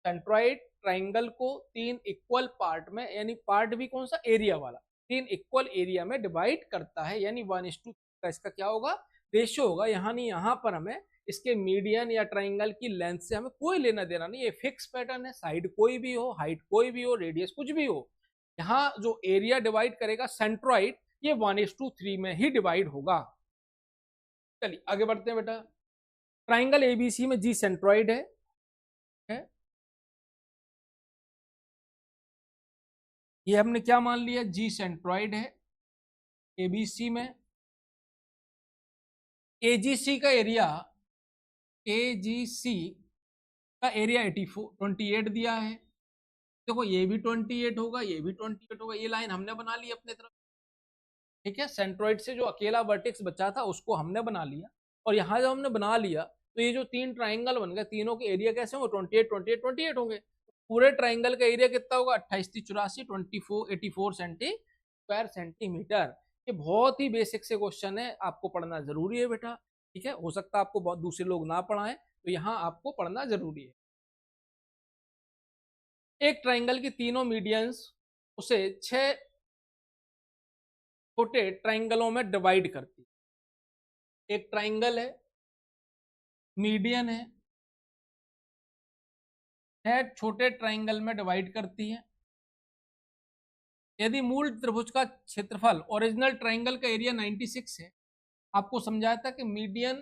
सेंट्रॉइड ट्राइंगल को 3 इक्वल पार्ट में, यानी पार्ट भी कौन सा, एरिया वाला, 3 इक्वल एरिया में डिवाइड करता है, यानी 1:2 का इसका क्या होगा, रेशियो होगा। यहाँ नहीं, यहाँ पर हमें इसके मीडियन या ट्राइंगल की लेंथ से हमें कोई लेना देना नहीं, ये फिक्स पैटर्न है, साइड कोई भी हो, हाइट कोई भी हो, रेडियस कुछ भी हो, यहाँ जो एरिया डिवाइड करेगा सेंट्रॉइड, ये 1:3 में ही डिवाइड होगा। चलिए आगे बढ़ते हैं बेटा। ट्राइंगल एबीसी में जी सेंट्रॉइड है, ये हमने क्या मान लिया, जी सेंट्रॉइड है एबीसी में। एजीसी का एरिया, एजीसी का एरिया 28 दिया है। देखो ये भी 28 होगा, ये भी 28 होगा, ये लाइन हमने बना ली अपने तरफ, ठीक है। सेंट्रॉइड से जो अकेला वर्टेक्स बचा था उसको हमने बना लिया, और यहाँ जब हमने बना लिया तो ये जो तीन ट्राइंगल बन गए, तीनों के एरिया कैसे होंगे, 28 28 28 होंगे। पूरे ट्राइंगल का एरिया कितना होगा, 28 स्क्वायर सेंटीमीटर। ये बहुत ही बेसिक से क्वेश्चन है, आपको पढ़ना जरूरी है बेटा, ठीक है। हो सकता है आपको बहुत दूसरे लोग ना पढ़ाएं, तो यहाँ आपको पढ़ना जरूरी है। एक ट्राइंगल की तीनों मीडियंस उसे 6 छोटे ट्राइंगलों में डिवाइड करती है। एक ट्राइंगल है, मीडियन है, 6 छोटे ट्राइंगल में डिवाइड करती है। यदि मूल त्रिभुज का क्षेत्रफल, ओरिजिनल ट्राइंगल का एरिया 96 है, आपको समझाया था कि मीडियन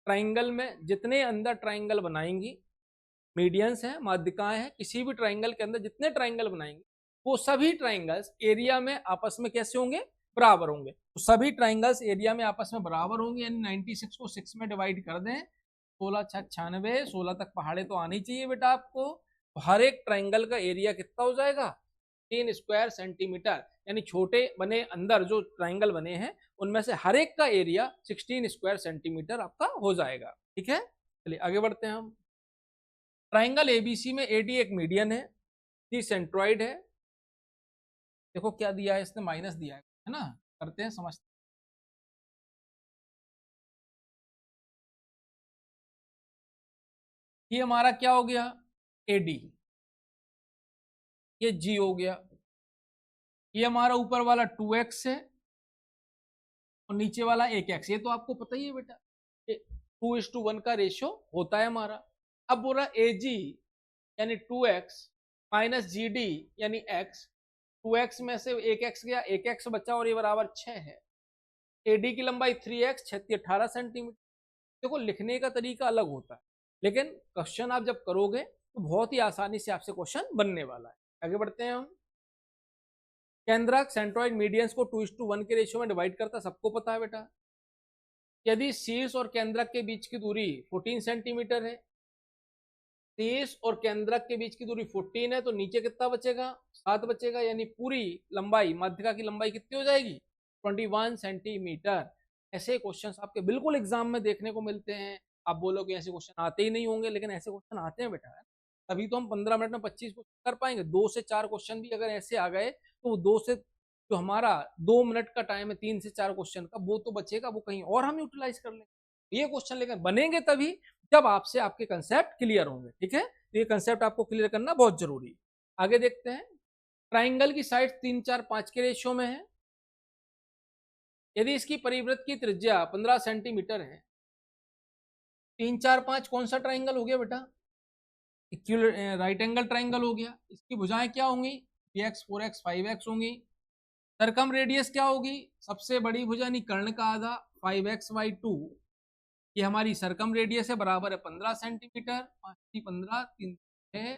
ट्राइंगल में जितने अंदर ट्राइंगल बनाएंगी, मीडियंस हैं, माध्यिकाएं हैं, किसी भी ट्राइंगल के अंदर जितने ट्राइंगल बनाएंगे वो सभी ट्राइंगल्स एरिया में आपस में कैसे होंगे, बराबर होंगे। तो सभी ट्राइंगल्स एरिया में आपस में बराबर होंगे, यानी 96 को 6 में डिवाइड कर दें, 16 6 96, 16 तक पहाड़े तो आनी चाहिए बेटा आपको। तो हर एक ट्राइंगल का एरिया कितना हो जाएगा, 3 स्क्वायर सेंटीमीटर, यानी छोटे बने अंदर जो ट्राइंगल बने हैं उनमें से हर एक का एरिया 16 स्क्वायर सेंटीमीटर आपका हो जाएगा, ठीक है। चलिए आगे बढ़ते हैं हम। ट्राइंगल एबीसी में एडी एक मीडियन है, सी सेंट्रॉइड है। देखो क्या दिया है इसने, माइनस दिया है ना, करते हैं समझते हैं। ये हमारा क्या हो गया, एडी, ये जी हो गया, ये हमारा ऊपर वाला 2x है और नीचे वाला 1x, ये तो आपको पता ही है बेटा, 2:1 का रेशियो होता है हमारा। अब बोल रहा ए जी यानी 2x माइनस जी डी यानी x, 2x में से 1x गया, 1x बचा और ये बराबर 6 है। एडी की लंबाई 3x, 6 18 सेंटीमीटर। देखो लिखने का तरीका अलग होता है, लेकिन क्वेश्चन आप जब करोगे तो बहुत ही आसानी से आपसे क्वेश्चन बनने वाला है। आगे बढ़ते हैं हम। केंद्रक सेंट्रॉइड मीडियंस को 2:1 के रेशियो में डिवाइड करता, सबको पता है बेटा। यदि शीर्ष और केंद्रक के बीच की दूरी 14 सेंटीमीटर है, शीर्ष और केंद्रक के बीच की दूरी 14 है, तो नीचे कितना बचेगा, 7 बचेगा, यानी पूरी लंबाई, माध्यिका की लंबाई कितनी हो जाएगी, 21 सेंटीमीटर। ऐसे क्वेश्चंस आपके बिल्कुल एग्जाम में देखने को मिलते हैं। आप बोलोगे ऐसे क्वेश्चन आते ही नहीं होंगे, लेकिन ऐसे क्वेश्चन आते हैं बेटा, तभी तो हम 15 मिनट में 25 क्वेश्चन कर पाएंगे। 2 से 4 क्वेश्चन भी अगर ऐसे आ गए तो 2 से जो हमारा 2 मिनट का टाइम है 3 से 4 क्वेश्चन का, वो तो बचेगा, वो कहीं और हम यूटिलाइज कर लेंगे। ये क्वेश्चन लेकर बनेंगे तभी जब आपसे आपके कंसेप्ट क्लियर होंगे, ठीक है। तो ये कंसेप्ट आपको क्लियर करना बहुत जरूरी है। आगे देखते हैं। ट्राइंगल की साइड 3 4 5 के रेशियो में है। यदि इसकी परिवृत्त की त्रिज्या 15 सेंटीमीटर है, 3 4 5 कौन सा ट्राइंगल हो गया बेटा, इक्विलर राइट एंगल ट्राइंगल हो गया। इसकी भुजाएं क्या होंगी, 3x 4x 5x होंगी। सरकम रेडियस क्या होगी, सबसे बड़ी भुजा यानी कर्ण का आधा 5x/2, ये हमारी सरकम रेडियस है, बराबर है 15 सेंटीमीटर। 5 15 3 6।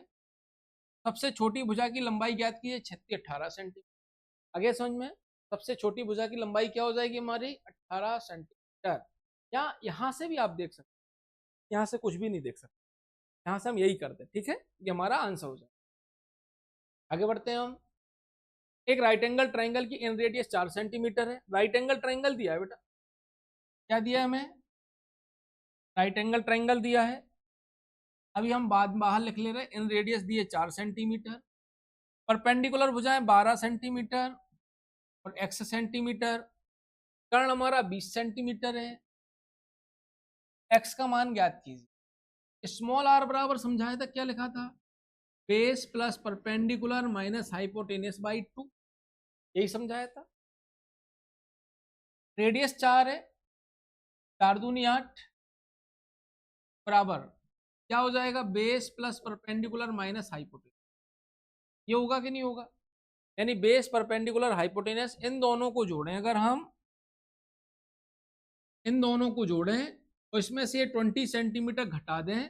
सबसे छोटी भुजा की लंबाई ज्ञात की है 36 18 सेंटीमीटर। आगे समझ में, सबसे छोटी भुजा की लंबाई क्या हो जाएगी हमारी, 18 सेंटीमीटर। या यहाँ से भी आप देख सकते, यहाँ से कुछ भी नहीं देख सकते, यहाँ से हम यही करते, ठीक है। ये हमारा आंसर हो जाए। आगे बढ़ते हैं हम। एक राइट एंगल ट्राइंगल की इन रेडियस 4 सेंटीमीटर है। राइट एंगल ट्राइंगल दिया है बेटा, क्या दिया है हमें, राइट एंगल ट्राइंगल दिया है। अभी हम बाद बाहर लिख ले रहे हैं, इन रेडियस दिए 4 सेंटीमीटर, परपेंडिकुलर भुजाएं 12 सेंटीमीटर और x सेंटीमीटर। कर्ण हमारा 20 सेंटीमीटर है। x का मान ज्ञात कीजिए। स्मॉल r बराबर समझाया था, क्या लिखा था, base plus perpendicular minus hypotenuse by 2, यही समझाया था। रेडियस 4 है, 4 दूनी 8, बराबर क्या हो जाएगा, base plus perpendicular minus hypotenuse. ये होगा कि नहीं होगा, यानी बेस परपेंडिकुलर हाइपोटेनस, इन दोनों को जोड़ें अगर हम, इन दोनों को जोड़ें तो इसमें से 20 सेंटीमीटर घटा दें,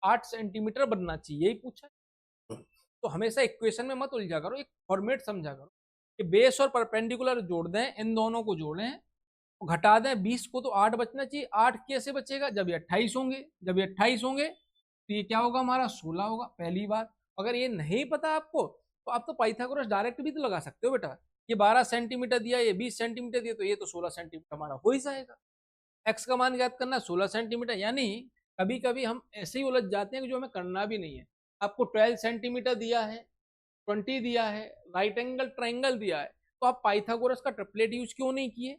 8 सेंटीमीटर बनना चाहिए, यही पूछा। तो हमेशा इक्वेशन में मत उलझा करो, एक फॉर्मेट समझा करो कि बेस और परपेंडिकुलर जोड़ दें, इन दोनों को जोड़ें, तो घटा दें 20 को तो 8 बचना चाहिए। 8 कैसे बचेगा, जब ये 28 होंगे, जब ये 28 होंगे तो ये क्या होगा हमारा 16 होगा। पहली बात, अगर ये नहीं पता आपको तो आप तो पाइथागोरस डायरेक्ट भी तो लगा सकते हो बेटा, ये 12 सेंटीमीटर दिया, ये 20 सेंटीमीटर दिया, तो ये तो 16 सेंटीमीटर हमारा हो ही जाएगा। एक्स का मान ज्ञात करना 16 सेंटीमीटर, यानी कभी कभी हम ऐसे ही उलझ जाते हैं कि जो हमें करना भी नहीं है। आपको 12 सेंटीमीटर दिया है, 20 दिया है, राइट एंगल ट्राइंगल दिया है, तो आप पाइथागोरस का ट्रिपलेट यूज क्यों नहीं किए।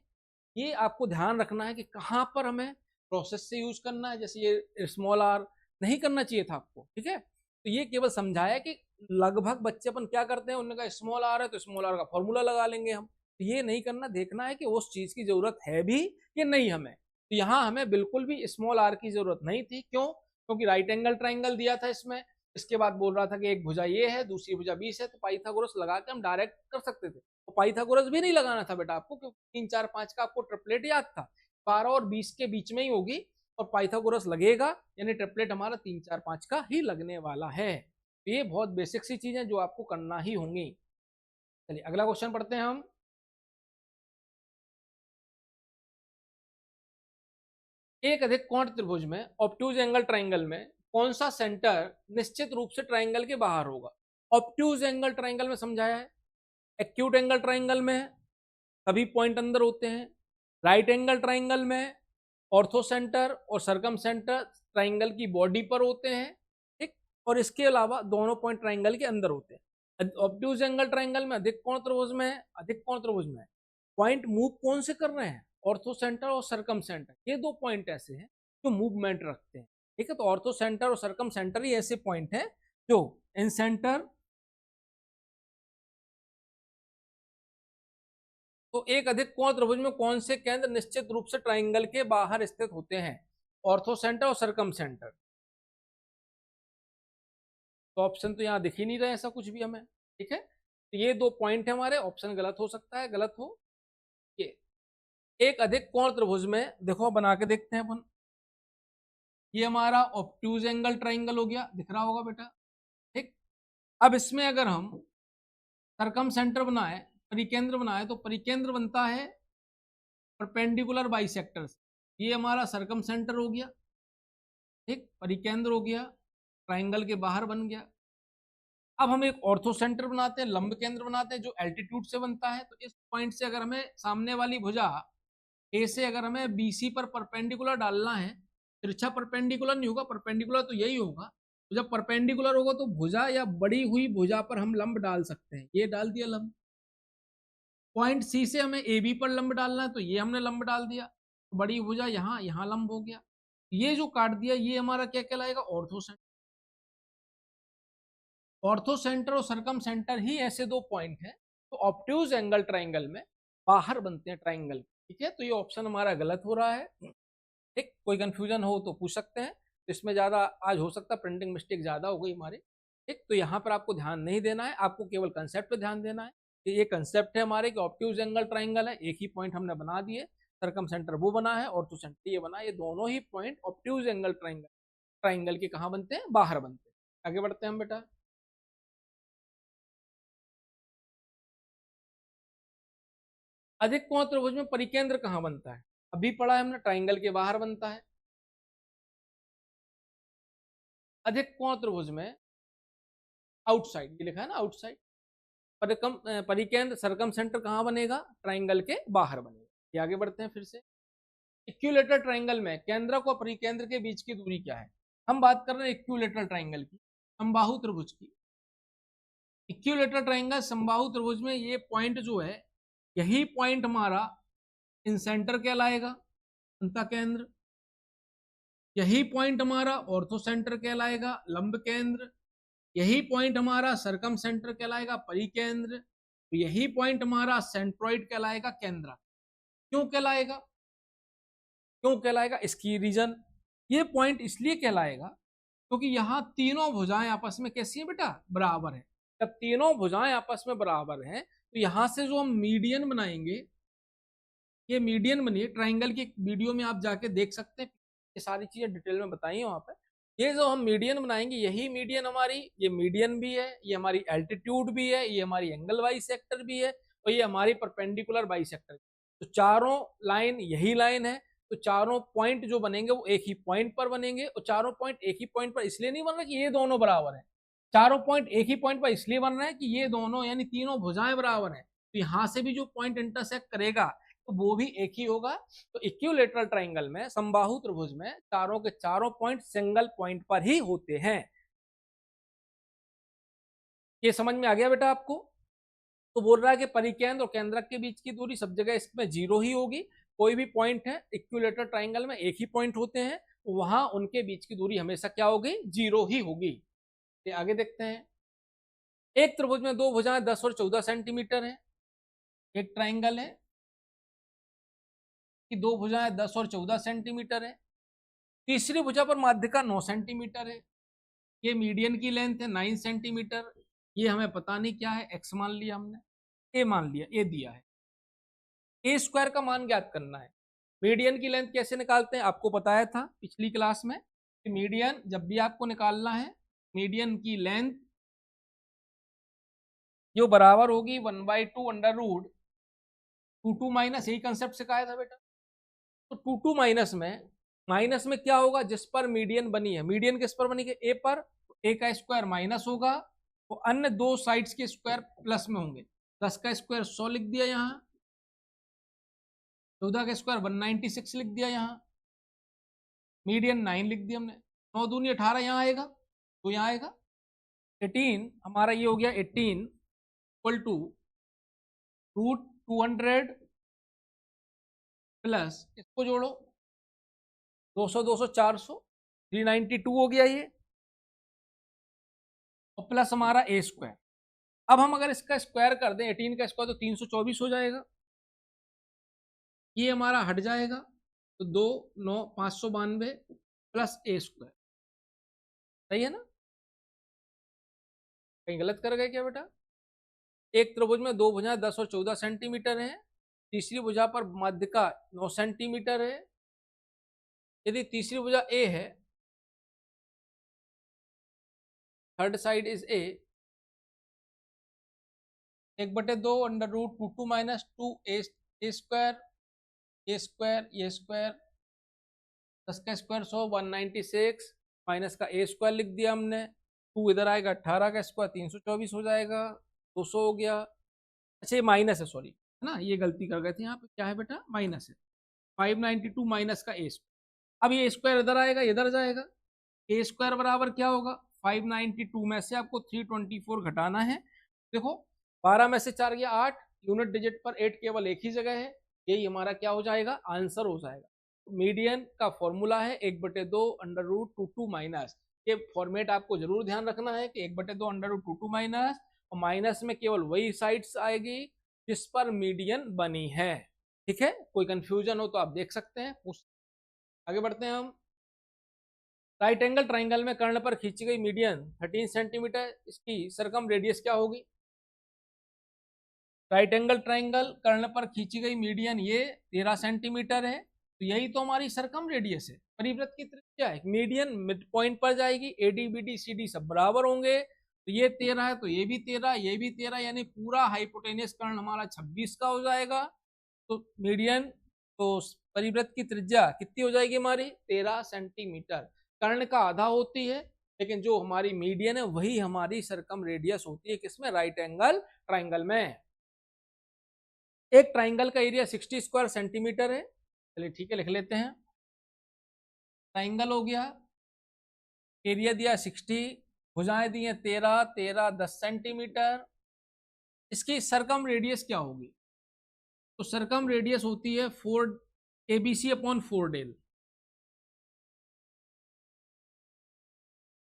ये आपको ध्यान रखना है कि कहाँ पर हमें प्रोसेस से यूज करना है, जैसे ये स्मॉल आर नहीं करना चाहिए था आपको, ठीक है। तो ये केवल समझाया कि लगभग बच्चे अपन क्या करते हैं, उन्होंने कहा स्मॉल आर है तो स्मॉल आर का फॉर्मूला लगा लेंगे हम, तो ये नहीं करना, देखना है कि उस चीज की जरूरत है भी कि नहीं हमें। तो यहाँ हमें बिल्कुल भी स्मॉल आर की जरूरत नहीं थी, क्यों, क्योंकि राइट एंगल ट्राइंगल दिया था इसमें, इसके बाद बोल रहा था कि एक भुजा ये है, दूसरी भुजा 20 है, तो पाइथागोरस लगा के हम डायरेक्ट कर सकते थे। तो पाइथागोरस भी नहीं लगाना था बेटा आपको, क्योंकि 3 4 5 का आपको ट्रिपलेट याद था, 12 और 20 के बीच में ही होगी, और पाइथागोरस लगेगा, यानी ट्रिपलेट हमारा 3 4 5 का ही लगने वाला है। तो ये बहुत बेसिक सी चीज है जो आपको करना ही होंगी। चलिए अगला क्वेश्चन पढ़ते हैं हम। एक अधिक कोण त्रिभुज में ऑब्ट्यूज एंगल ट्राइंगल में कौन सा सेंटर निश्चित रूप से ट्राइंगल के बाहर होगा। ऑब्ट्यूज एंगल ट्राइंगल में समझाया है, एक्यूट एंगल ट्राइंगल में सभी पॉइंट अंदर होते हैं, राइट एंगल ट्राइंगल में ऑर्थो सेंटर और सरकम सेंटर ट्राइंगल की बॉडी पर होते हैं, ठीक, और इसके अलावा दोनों पॉइंट ट्राइंगल के अंदर होते हैं। ऑब्ट्यूज एंगल ट्राइंगल में अधिक कोण त्रिभुज में, अधिक कोण त्रिभुज में पॉइंट मूव कौन से कर रहे हैं, ऑर्थो सेंटर और सरकम सेंटर, ये दो पॉइंट ऐसे हैं जो मूवमेंट रखते हैं, ठीक है। तो ऑर्थो सेंटर और सरकम सेंटर ही ऐसे पॉइंट हैं जो इन सेंटर, तो एक अधिक कोण त्रिभुज में कौन से केंद्र निश्चित रूप से ट्राइंगल के बाहर स्थित होते हैं, ऑर्थो सेंटर और सरकम सेंटर। तो ऑप्शन तो यहाँ दिख ही नहीं रहे ऐसा कुछ भी हमें, ठीक है। तो ये दो पॉइंट है हमारे, ऑप्शन गलत हो सकता है, गलत हो ये। एक अधिक कोण त्रिभुज में देखो बना के देखते हैं अपन, ये हमारा ऑब्ट्यूज एंगल ट्राइंगल हो गया, दिख रहा होगा बेटा, ठीक। अब इसमें अगर हम सरकम सेंटर बनाए, परिकेंद्र बनाए, तो परिकेंद्र बनता है परपेंडिकुलर बाइसेक्टर से, ये हमारा सरकम सेंटर हो गया, ठीक, परिकेंद्र हो गया, ट्राइंगल के बाहर बन गया। अब हम एक ऑर्थो सेंटर बनाते हैं, लंब केंद्र बनाते हैं जो एल्टीट्यूड से बनता है। तो इस पॉइंट से अगर हमें सामने वाली भुजा ए से अगर हमें बीसी पर परपेंडिकुलर डालना है, तिरछा परपेंडिकुलर नहीं होगा, परपेंडिकुलर तो यही होगा, तो जब परपेंडिकुलर होगा तो भुजा या बड़ी हुई भुजा पर हम लंब डाल सकते हैं, ये डाल दिया लंब। पॉइंट सी से हमें ए बी पर लंब डालना है, तो ये हमने लंब डाल दिया, तो बड़ी भुजा यहाँ यहाँ लंब हो गया, ये जो काट दिया ये हमारा क्या कहलाएगा, ऑर्थो सेंटर। ऑर्थो सेंटर और सरकम सेंटर ही ऐसे दो पॉइंट हैं तो ऑब्ट्यूज एंगल ट्राइंगल में बाहर बनते हैं ट्राइंगल, ठीक है। तो ये ऑप्शन हमारा गलत हो रहा है, ठीक। कोई कंफ्यूजन हो तो पूछ सकते हैं, तो इसमें ज़्यादा आज हो सकता है प्रिंटिंग मिस्टेक ज़्यादा हो गई हमारी, ठीक। तो यहाँ पर आपको ध्यान नहीं देना है, आपको केवल कंसेप्ट पे ध्यान देना है कि ये कंसेप्ट है हमारे कि ऑब्ट्यूज एंगल ट्राइंगल है, एक ही पॉइंट हमने बना दिए, सरकम सेंटर वो बना है, ऑर्थो सेंटर ये बना है, ये दोनों ही point obtuse angle triangle triangle के कहाँ बनते हैं, बाहर बनते हैं। आगे बढ़ते हैं हम बेटा। अधिक कोण त्रिभुज में परिकेंद्र कहाँ बनता है, अभी पढ़ा है हमने, ट्राइंगल के बाहर बनता है। अधिक कोण त्रिभुज में आउटसाइड, ये लिखा है ना आउटसाइड, परिकेंद्र सरकम सेंटर कहाँ बनेगा, ट्राइंगल के बाहर बनेगा। ये आगे बढ़ते हैं फिर से। इक्विलेटरल ट्राइंगल में केंद्रक और परिकेंद्र के बीच की दूरी क्या है, हम बात कर रहे हैं इक्विलेटरल ट्राइंगल की, समबाहु त्रिभुज की। इक्विलेटरल ट्राइंगल समबाहु त्रिभुज में ये पॉइंट जो है, यही पॉइंट हमारा इन सेंटर कहलाएगा, अंतः केंद्र। यही पॉइंट हमारा ऑर्थो सेंटर कहलाएगा, लंब केंद्र। यही पॉइंट हमारा सरकम सेंटर कहलाएगा, परिकेंद्र। तो यही पॉइंट हमारा सेंट्रोइड कहलाएगा, केंद्र। क्यों कहलाएगा, क्यों कहलाएगा, इसकी रीजन ये पॉइंट इसलिए कहलाएगा क्योंकि यहाँ तीनों भुजाएं आपस में कैसी हैं बेटा, बराबर है। जब तीनों भुजाएं आपस में बराबर हैं तो यहां से जो हम मीडियन बनाएंगे, ये मीडियन बनी है। ट्राइंगल की वीडियो में आप जाके देख सकते हैं, ये सारी चीजें डिटेल में बताई है वहां पर। ये जो हम मीडियन बनाएंगे, यही मीडियन हमारी, ये मीडियन भी है, ये हमारी एल्टीट्यूड भी है, ये हमारी एंगल बाइसेक्टर भी है, और ये हमारी परपेंडिकुलर बाइसेक्टर। तो चारों लाइन यही लाइन है, तो चारों पॉइंट जो बनेंगे वो एक ही पॉइंट पर बनेंगे। और चारों पॉइंट एक ही पॉइंट पर इसलिए नहीं बन रहा कि ये दोनों बराबर है, चारों पॉइंट एक ही पॉइंट पर इसलिए बन रहा है कि ये दोनों यानी तीनों भुजाएं बराबर है। तो यहां से भी जो पॉइंट इंटरसेक्ट करेगा तो वो भी एक ही होगा। तो इक्विलेटरल ट्राइंगल में, समबाहु त्रिभुज में, चारों के चारों पॉइंट सिंगल पॉइंट पर ही होते हैं। ये समझ में आ गया बेटा आपको? तो बोल रहा है कि परिकेंद्र और केंद्रक के बीच की दूरी सब जगह इसमें 0 ही होगी। कोई भी पॉइंट है इक्विलेटरल ट्राइंगल में, एक ही पॉइंट होते हैं, तो वहां उनके बीच की दूरी हमेशा क्या होगी, 0 ही होगी। ये आगे देखते हैं। एक त्रिभुज में दो भुजाएं 10 और 14 सेंटीमीटर है। एक ट्राइंगल है कि दो भुजाएं 10 और 14 सेंटीमीटर है। तीसरी भुजा पर माध्यिका 9 सेंटीमीटर है। ये मीडियन की लेंथ है 9 सेंटीमीटर। ये हमें पता नहीं क्या है, एक्स मान लिया हमने, ए मान लिया, ए दिया है। ए स्क्वायर का मान ज्ञात करना है। मीडियन की लेंथ कैसे निकालते हैं, आपको बताया था पिछली क्लास में कि मीडियन जब भी आपको निकालना है, मीडियन की लेंथ जो बराबर होगी 1/2 अंडर रूट 2 माइनस, यही कंसेप्ट सिखाया था बेटा। तो 2 माइनस में क्या होगा, जिस पर मीडियन बनी है, मीडियन किस पर बनी है, ए पर, तो ए का स्क्वायर माइनस होगा, तो अन्य दो साइड्स के स्क्वायर प्लस में होंगे। 10 का स्क्वायर 100 लिख दिया यहाँ, 14 का स्क्वायर 196 लिख दिया यहाँ, मीडियन 9 लिख दिया हमने, 9 दूनी 18 यहाँ आएगा, तो यहाँ आएगा 18, हमारा ये हो गया 18 इक्वल टू रूट 200 प्लस इसको जोड़ो 200 200 400 392 हो गया ये, और प्लस हमारा ए स्क्वायर। अब हम अगर इसका स्क्वायर कर दें 18 का स्क्वायर तो 324 हो जाएगा, ये हमारा हट जाएगा, तो 2 9 592 प्लस ए स्क्वायर। सही है ना? कहीं गलत कर गए क्या बेटा? एक त्रिभुज में दो भुजाएं 10 और 14 सेंटीमीटर है, तीसरी भुजा पर माध्यिका 9 सेंटीमीटर है। यदि तीसरी भुजा ए है, third side is a, 1/2 under root 2 minus 2 a square, a square, ये स्क्वायर, 10 का स्क्वायर 100 196 माइनस का ए स्क्वायर लिख दिया हमने, 2 इधर आएगा, 18 का स्क्वायर 324 हो जाएगा, 200 हो गया। अच्छा ये माइनस है, सॉरी है ना, ये गलती कर गए थे, यहाँ पे क्या है बेटा, माइनस है। 592 माइनस का ए स्क्वायर, अब ये स्क्वायर इधर आएगा, इधर जाएगा, ए स्क्वायर बराबर क्या होगा, 592 में से आपको 324 घटाना है। देखो 12 में से 4 गया 8, यूनिट डिजिट पर 8 केवल एक ही जगह है, यही हमारा क्या हो जाएगा, आंसर हो जाएगा। मीडियन का फॉर्मूला है 1/2 अंडर रूट 2 माइनस, ये फॉर्मेट आपको जरूर ध्यान रखना है कि 1/2 अंडर रूट 2 माइनस, और माइनस में केवल वही साइड्स आएगी जिस पर मीडियन बनी है। ठीक है, कोई कंफ्यूजन हो तो आप देख सकते हैं, आगे बढ़ते हैं हम। राइट एंगल ट्राइंगल में कर्ण पर खींची गई मीडियन 13 सेंटीमीटर, इसकी सरकम रेडियस क्या होगी? राइट एंगल ट्राइंगल कर्ण पर खींची गई मीडियन ये 13 सेंटीमीटर है, तो यही तो हमारी सरकम रेडियस है। परिवृत्त की त्रिज्या है, मीडियन मिड पॉइंट पर जाएगी, एडी बीडी सीडी सब बराबर होंगे, तो ये 13 है तो ये भी 13, ये भी 13, यानी पूरा हाइपोटेनियस कर्ण हमारा 26 का हो जाएगा। तो मीडियन, तो परिवृत्त की त्रिज्या कितनी हो जाएगी हमारी, 13 सेंटीमीटर। कर्ण का आधा होती है, लेकिन जो हमारी मीडियन है वही हमारी सरकम रेडियस होती है, किसमें, राइट एंगल ट्राइंगल में। एक ट्राइंगल का एरिया 60 स्क्वायर सेंटीमीटर है, चलिए ठीक है लिख लेते हैं। ट्राइंगल हो गया, एरिया दिया 60, भुजाएं दी हैं 13 13 10 सेंटीमीटर। इसकी सरकम रेडियस क्या होगी? तो सरकम रेडियस होती है 4 ABC अपॉन 4 डेल।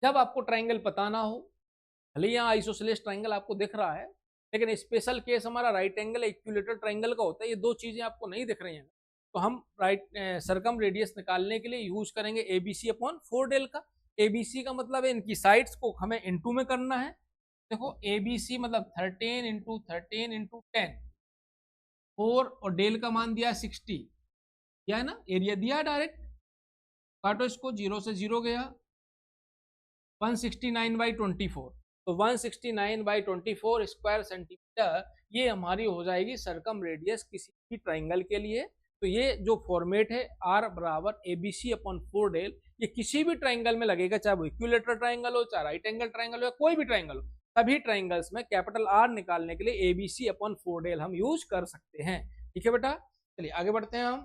जब आपको ट्राइंगल पता ना हो, भले यहाँ आइसोसेलेस ट्राइंगल आपको दिख रहा है, लेकिन स्पेशल केस हमारा राइट एंगल इक्विलेटरल ट्राइंगल का होता है, ये दो चीजें आपको नहीं दिख रही हैं, तो हम सरकम रेडियस निकालने के लिए यूज करेंगे ABC अपॉन 4 डेल का। ABC का मतलब है इनकी साइड्स को हमें इनटू में करना है। देखो ABC मतलब 13 इंटू 13 इंटू 10, 4 और डेल का मान दिया 60, या है ना, एरिया दिया डायरेक्ट, काटो इसको, 0 से 0 गया, 169/24, तो 169/24 स्क्वायर सेंटीमीटर ये हमारी हो जाएगी सरकम रेडियस किसी भी ट्राइंगल के लिए। तो ये जो फॉर्मेट है R बराबर ABC अपॉन 4 डेल, ये किसी भी ट्राइंगल में लगेगा, चाहे वो इक्विलेटरल ट्राइंगल हो, चाहे राइट एंगल ट्राइंगल हो, या कोई भी ट्राइंगल हो, सभी ट्राइंगल्स में कैपिटल R निकालने के लिए ABC अपॉन 4 डेल हम यूज कर सकते हैं। ठीक है बेटा, चलिए आगे बढ़ते हैं हम।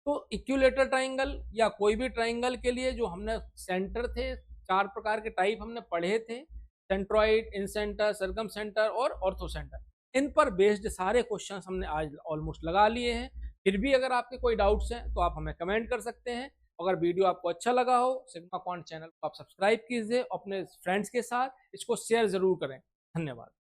तो इक्विलेटरल ट्राइंगल या कोई भी ट्राइंगल के लिए जो हमने सेंटर थे, 4 प्रकार के टाइप हमने पढ़े थे, सेंट्रॉइड, इन सेंटर, सर्कम सेंटर और ऑर्थो सेंटर, इन पर बेस्ड सारे क्वेश्चन हमने आज ऑलमोस्ट लगा लिए हैं। फिर भी अगर आपके कोई डाउट्स हैं तो आप हमें कमेंट कर सकते हैं। अगर वीडियो आपको अच्छा लगा हो, सिग्मा क्वांट चैनल को आप सब्सक्राइब कीजिए, अपने फ्रेंड्स के साथ इसको शेयर जरूर करें। धन्यवाद।